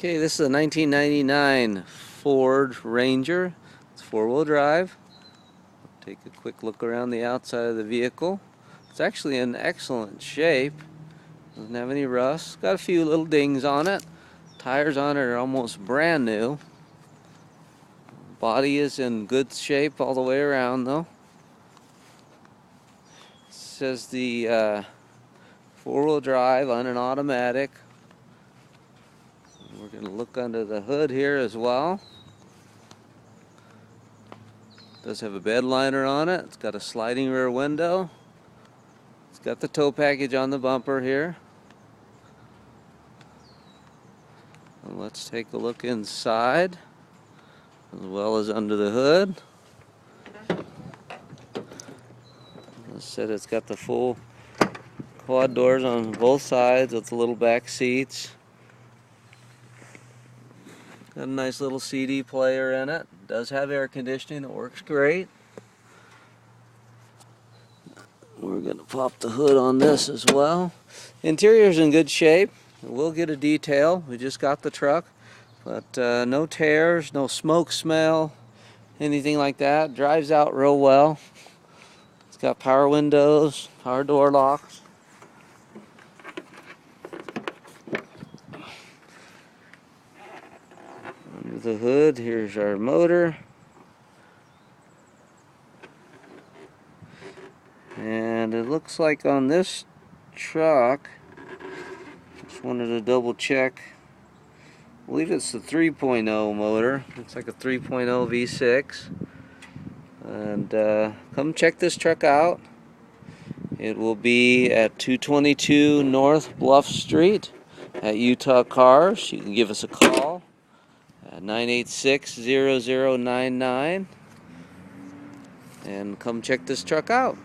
Okay, this is a 1999 Ford Ranger. It's four-wheel drive. Take a quick look around the outside of the vehicle. It's actually in excellent shape. Doesn't have any rust. Got a few little dings on it. Tires on it are almost brand new. Body is in good shape all the way around though. It says the four-wheel drive on an automatic. We're going to look under the hood here as well. It does have a bed liner on it. It's got a sliding rear window. It's got the tow package on the bumper here. And let's take a look inside as well as under the hood. As I said, it's got the full quad doors on both sides with the little back seats. Got a nice little CD player in it. Does have air conditioning. It works great. We're going to pop the hood on this as well. Interior's in good shape. We'll get a detail. We just got the truck, but no tears, no smoke smell, anything like that. Drives out real well. It's got power windows, power door locks. Under the hood, here's our motor. And it looks like on this truck, just wanted to double check, I believe it's the 3.0 motor. Looks like a 3.0 V6. And come check this truck out. It will be at 222 North Bluff Street at Utah Cars. You can give us a call at 986-0099 and come check this truck out.